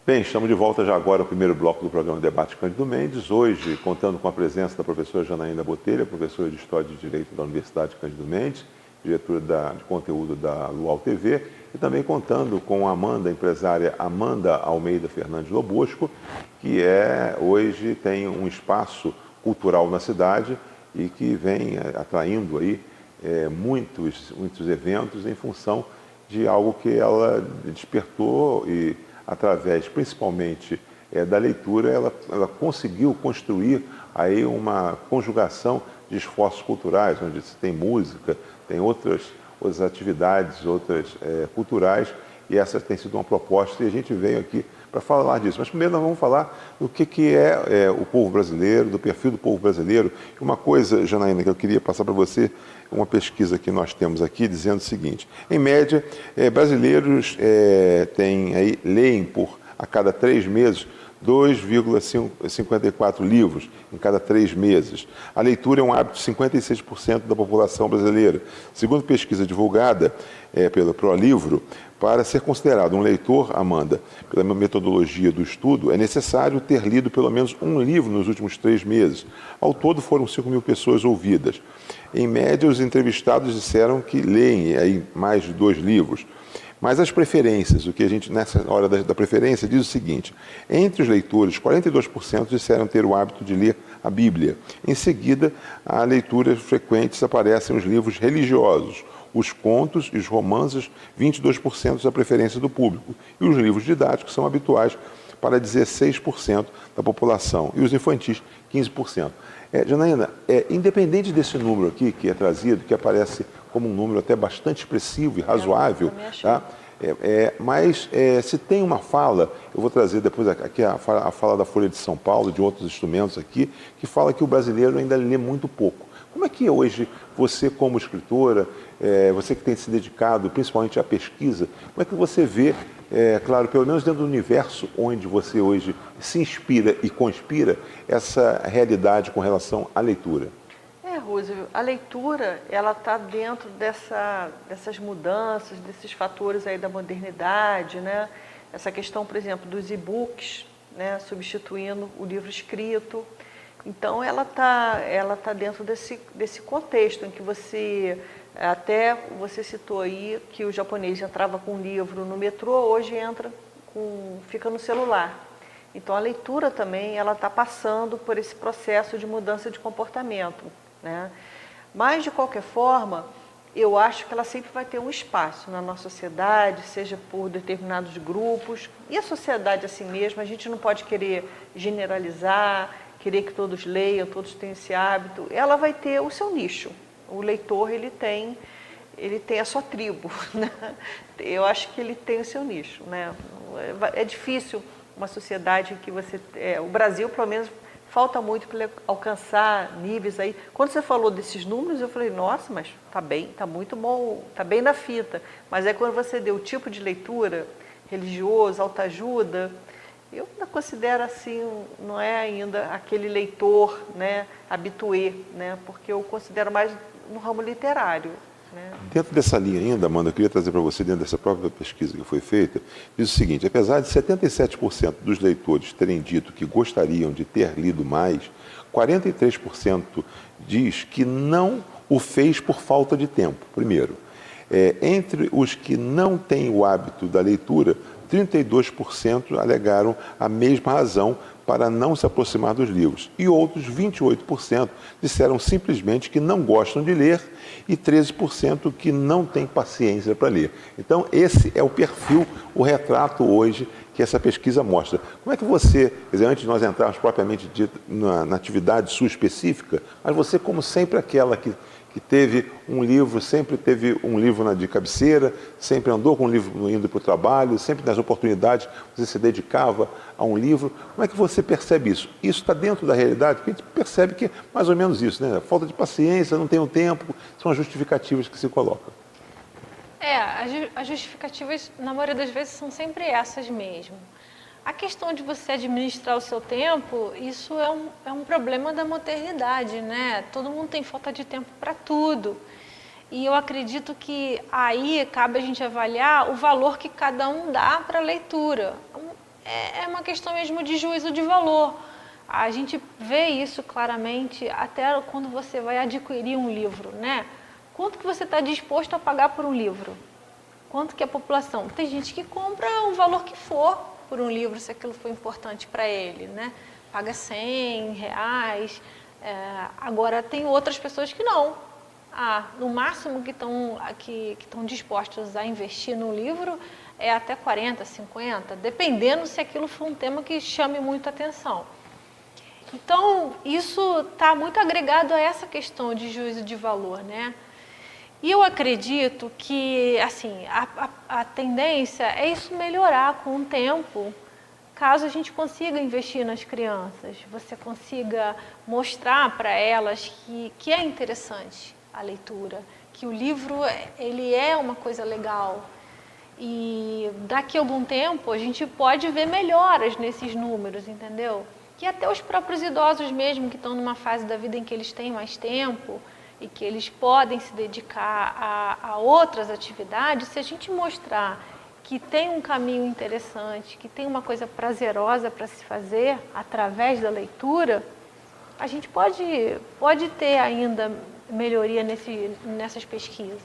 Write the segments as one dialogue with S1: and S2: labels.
S1: Bem, estamos de volta já agora ao primeiro bloco do programa Debate Cândido Mendes, hoje contando com a presença da professora Janaína Botelho, professora de História e Direito da Universidade Cândido Mendes, diretora de conteúdo da Luau TV, e também contando com a Amanda, empresária Amanda Almeida Fernandes Lobosco, que hoje tem um espaço cultural na cidade e que vem atraindo aí muitos eventos em função de algo que ela despertou e através principalmente da leitura, ela conseguiu construir aí uma conjugação de esforços culturais, onde se tem música, tem outras atividades, outras culturais, e essa tem sido uma proposta, e a gente veio aqui para falar disso. Mas primeiro nós vamos falar do que é o povo brasileiro, do perfil do povo brasileiro. Uma coisa, Janaína, que eu queria passar para você, uma pesquisa que nós temos aqui, dizendo o seguinte: em média, brasileiros leem a cada 3 meses 2,54 livros em cada 3 meses. A leitura é um hábito de 56% da população brasileira. Segundo pesquisa divulgada pelo ProLivro, para ser considerado um leitor, Amanda, pela metodologia do estudo, é necessário ter lido pelo menos um livro nos últimos 3 meses. Ao todo, foram 5.000 pessoas ouvidas. Em média, os entrevistados disseram que leem aí mais de 2 livros. Mas as preferências, o que a gente, nessa hora da preferência, diz o seguinte: entre os leitores, 42% disseram ter o hábito de ler a Bíblia. Em seguida, a leituras frequentes aparecem os livros religiosos, os contos e os romances, 22% da preferência do público, e os livros didáticos são habituais para 16% da população, e os infantis, 15%. Janaína, independente desse número aqui que é trazido, que aparece como um número até bastante expressivo e razoável, tá? Mas se tem uma fala, eu vou trazer depois aqui a fala da Folha de São Paulo, de outros instrumentos aqui, que fala que o brasileiro ainda lê muito pouco. Como é que hoje você, como escritora, você que tem se dedicado principalmente à pesquisa, como é que você vê, claro, pelo menos dentro do universo onde você hoje se inspira e conspira, essa realidade com relação à leitura?
S2: Roosevelt, a leitura, ela está dentro dessas mudanças, desses fatores aí da modernidade, né? Essa questão, por exemplo, dos e-books, né? Substituindo o livro escrito. Então, ela tá dentro desse contexto em que você citou aí que o japonês entrava com um livro no metrô, hoje fica no celular. Então, a leitura também, ela está passando por esse processo de mudança de comportamento, né? Mas, de qualquer forma, eu acho que ela sempre vai ter um espaço na nossa sociedade, seja por determinados grupos, e a sociedade assim mesmo, a gente não pode querer generalizar, querer que todos leiam, todos tenham esse hábito. Ela vai ter o seu nicho. O leitor, ele tem a sua tribo, né? Eu acho que ele tem o seu nicho, né? É difícil uma sociedade em que o Brasil, pelo menos, falta muito para alcançar níveis aí. Quando você falou desses números, eu falei, nossa, mas tá bem, tá muito bom, tá bem na fita. Mas é quando você deu o tipo de leitura, religioso, autoajuda, eu ainda considero assim, não é ainda aquele leitor, né, habitué, né, porque eu considero mais no ramo literário. Né?
S1: Dentro dessa linha ainda, Amanda, eu queria trazer para você, dentro dessa própria pesquisa que foi feita, diz o seguinte: apesar de 77% dos leitores terem dito que gostariam de ter lido mais, 43% diz que não o fez por falta de tempo, primeiro. Entre os que não têm o hábito da leitura, 32% alegaram a mesma razão para não se aproximar dos livros. E outros 28% disseram simplesmente que não gostam de ler e 13% que não têm paciência para ler. Então, esse é o perfil, o retrato hoje que essa pesquisa mostra. Como é que você, quer dizer, antes de nós entrarmos propriamente dito na atividade sua específica, mas você, como sempre, aquela que teve um livro, sempre teve um livro de cabeceira, sempre andou com um livro indo para o trabalho, sempre nas oportunidades você se dedicava a um livro. Como é que você percebe isso? Isso está dentro da realidade? Porque a gente percebe que é mais ou menos isso, né? Falta de paciência, não tenho tempo, são as justificativas que se colocam.
S3: As justificativas, na maioria das vezes, são sempre essas mesmo. A questão de você administrar o seu tempo, isso é um problema da modernidade, né? Todo mundo tem falta de tempo para tudo. E eu acredito que aí cabe a gente avaliar o valor que cada um dá para a leitura. é uma questão mesmo de juízo de valor. A gente vê isso claramente até quando você vai adquirir um livro, né? Quanto que você está disposto a pagar por um livro? Quanto que a população? Tem gente que compra o valor que for por um livro, se aquilo for importante para ele, né? Paga R$100. Agora, tem outras pessoas que não. No máximo que estão dispostos a investir no livro é até 40, 50, dependendo se aquilo for um tema que chame muito atenção. Então, isso está muito agregado a essa questão de juízo de valor, né? E eu acredito que, assim, a tendência é isso melhorar com o tempo, caso a gente consiga investir nas crianças, você consiga mostrar para elas que é interessante a leitura, que o livro ele é uma coisa legal. E daqui a algum tempo a gente pode ver melhoras nesses números, entendeu? Que até os próprios idosos mesmo, que estão numa fase da vida em que eles têm mais tempo e que eles podem se dedicar a outras atividades, se a gente mostrar que tem um caminho interessante, que tem uma coisa prazerosa para se fazer através da leitura, a gente pode ter ainda melhoria nessas pesquisas.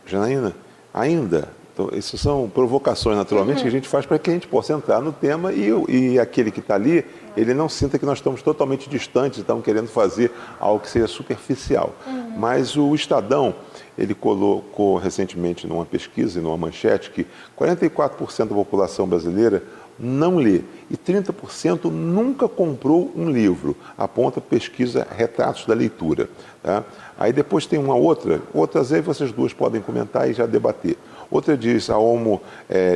S1: Janaína, ainda, então, essas são provocações naturalmente que a gente faz para que a gente possa entrar no tema e aquele que está ali, ele não sinta que nós estamos totalmente distantes, estamos querendo fazer algo que seja superficial. Mas o Estadão, ele colocou recentemente numa pesquisa, numa manchete, que 44% da população brasileira não lê e 30% nunca comprou um livro, aponta a pesquisa Retratos da Leitura. Tá? Aí depois tem uma outras aí vocês duas podem comentar e já debater. Outra diz, a Homo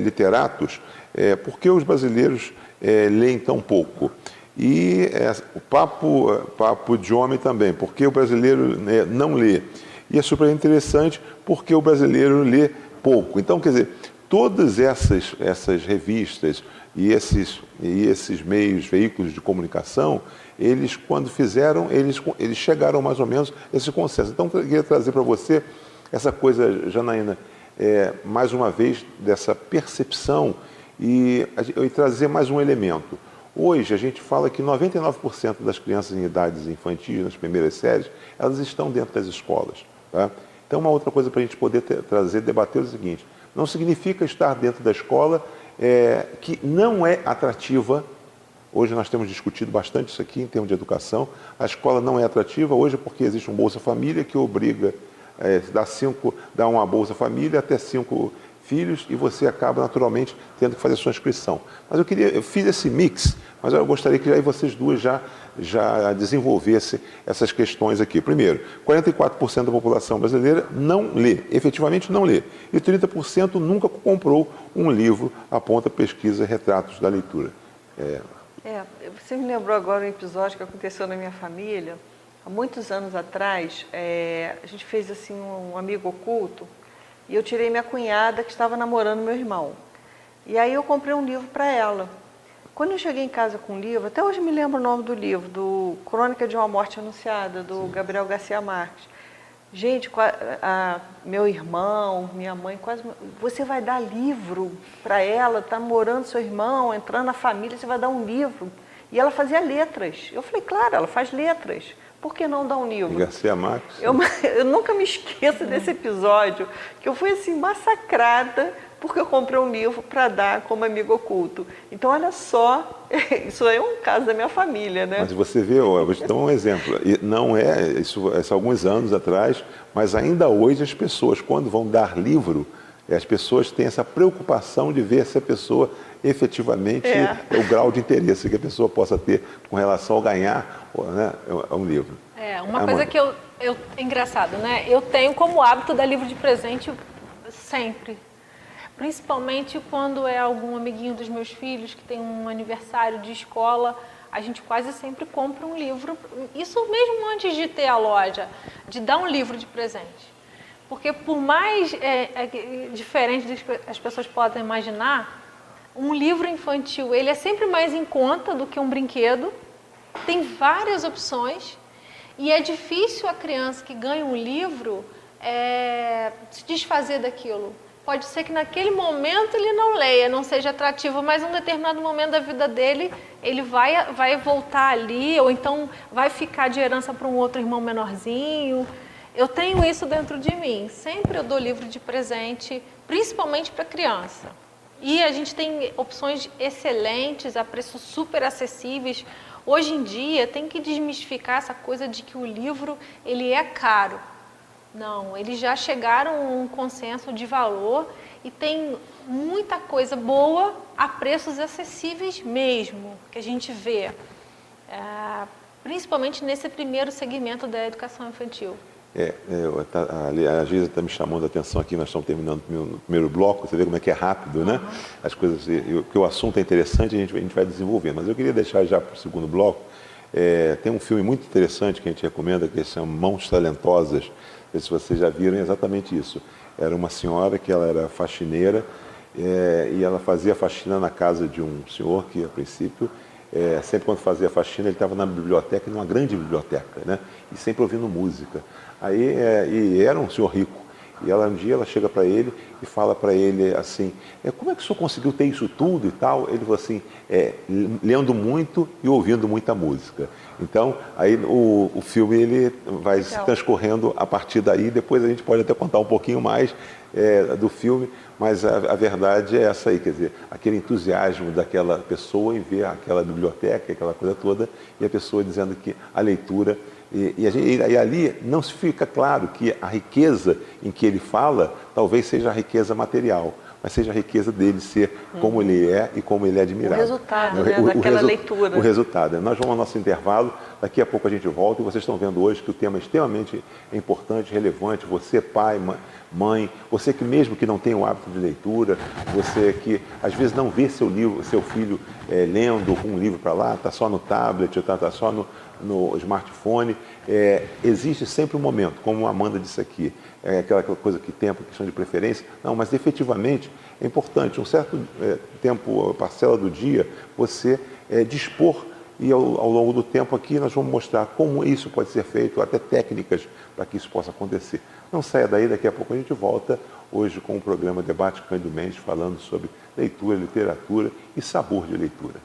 S1: Literatus, por que os brasileiros leem tão pouco? E o papo de homem também, por que o brasileiro não lê? E é super interessante, porque o brasileiro lê pouco. Então, quer dizer, todas essas revistas e esses meios, veículos de comunicação, eles, quando fizeram, eles chegaram mais ou menos a esse consenso. Então, eu queria trazer para você essa coisa, Janaína, mais uma vez, dessa percepção e trazer mais um elemento. Hoje, a gente fala que 99% das crianças em idades infantis, nas primeiras séries, elas estão dentro das escolas. Tá? Então, uma outra coisa para a gente poder debater é o seguinte: não significa estar dentro da escola que não é atrativa. Hoje nós temos discutido bastante isso aqui em termos de educação. A escola não é atrativa hoje porque existe um Bolsa Família que obriga dar uma Bolsa Família até 5 filhos e você acaba naturalmente tendo que fazer sua inscrição. Mas eu fiz esse mix, mas eu gostaria que aí vocês duas já desenvolvessem essas questões aqui. Primeiro, 44% da população brasileira não lê, efetivamente não lê, e 30% nunca comprou um livro, aponta a pesquisa Retratos da Leitura.
S2: Você me lembrou agora um episódio que aconteceu na minha família. Há muitos anos atrás, a gente fez assim um amigo oculto e eu tirei minha cunhada que estava namorando meu irmão. E aí eu comprei um livro para ela. Quando eu cheguei em casa com o livro, até hoje me lembro o nome do livro, do Crônica de uma Morte Anunciada, do Gabriel Garcia Marques. Gente, meu irmão, minha mãe, você vai dar livro para ela, está namorando seu irmão, entrando na família, você vai dar um livro. E ela fazia letras. Eu falei, claro, ela faz letras. Por que não dar um livro?
S1: Garcia Marques.
S2: Eu nunca me esqueço desse episódio, que eu fui assim massacrada porque eu comprei um livro para dar como amigo oculto. Então, olha só, isso é um caso da minha família, né?
S1: Mas você vê, eu vou te dar um exemplo. E não isso há alguns anos atrás, mas ainda hoje as pessoas, quando vão dar livro, as pessoas têm essa preocupação de ver se a pessoa efetivamente o grau de interesse que a pessoa possa ter com relação ao ganhar, né, um livro.
S3: Uma coisa que engraçado, né? Eu tenho como hábito dar livro de presente sempre. Principalmente quando é algum amiguinho dos meus filhos que tem um aniversário de escola, a gente quase sempre compra um livro. Isso mesmo antes de ter a loja, de dar um livro de presente. Porque por mais diferente do que as pessoas podem imaginar, um livro infantil ele é sempre mais em conta do que um brinquedo. Tem várias opções e é difícil a criança que ganha um livro se desfazer daquilo. Pode ser que naquele momento ele não leia, não seja atrativo, mas em um determinado momento da vida dele, ele vai voltar ali, ou então vai ficar de herança para um outro irmão menorzinho. Eu tenho isso dentro de mim. Sempre eu dou livro de presente, principalmente para criança. E a gente tem opções excelentes, a preços super acessíveis. Hoje em dia, tem que desmistificar essa coisa de que o livro ele é caro. Não, eles já chegaram a um consenso de valor e tem muita coisa boa a preços acessíveis mesmo, que a gente vê, principalmente nesse primeiro segmento da educação infantil.
S1: A Geisa está me chamando a atenção aqui, nós estamos terminando o primeiro bloco, você vê como é que é rápido, né? As coisas, porque o assunto é interessante, a gente vai desenvolvendo, mas eu queria deixar já para o segundo bloco, tem um filme muito interessante que a gente recomenda, que se chama Mãos Talentosas. Se vocês já viram, é exatamente isso. Era uma senhora que ela era faxineira e ela fazia faxina na casa de um senhor que, a princípio, sempre quando fazia faxina, ele estava na biblioteca, numa grande biblioteca, né? E sempre ouvindo música. Aí, e era um senhor rico. E um dia ela chega para ele e fala para ele assim, como é que o senhor conseguiu ter isso tudo e tal? Ele falou assim, lendo muito e ouvindo muita música. Então, aí o filme ele vai se transcorrendo a partir daí, depois a gente pode até contar um pouquinho mais do filme, mas a verdade é essa aí, quer dizer, aquele entusiasmo daquela pessoa em ver aquela biblioteca, aquela coisa toda, e a pessoa dizendo que a leitura... E ali não se fica claro que a riqueza em que ele fala talvez seja a riqueza material, mas seja a riqueza dele ser como ele é e como ele é admirado.
S2: O resultado daquela leitura.
S1: O resultado. Nós vamos ao nosso intervalo, daqui a pouco a gente volta e vocês estão vendo hoje que o tema é extremamente importante, relevante. Você, pai, mãe, você que mesmo que não tem o hábito de leitura, você que às vezes não vê seu filho lendo um livro para lá, está só no tablet, está só no smartphone, existe sempre um momento, como a Amanda disse aqui, aquela coisa que tempo, questão de preferência, não, mas efetivamente é importante, um certo tempo, parcela do dia, você dispor, e ao longo do tempo aqui nós vamos mostrar como isso pode ser feito, até técnicas para que isso possa acontecer. Não saia daí, daqui a pouco a gente volta, hoje com o programa Debate Cândido Mendes, falando sobre leitura, literatura e sabor de leitura.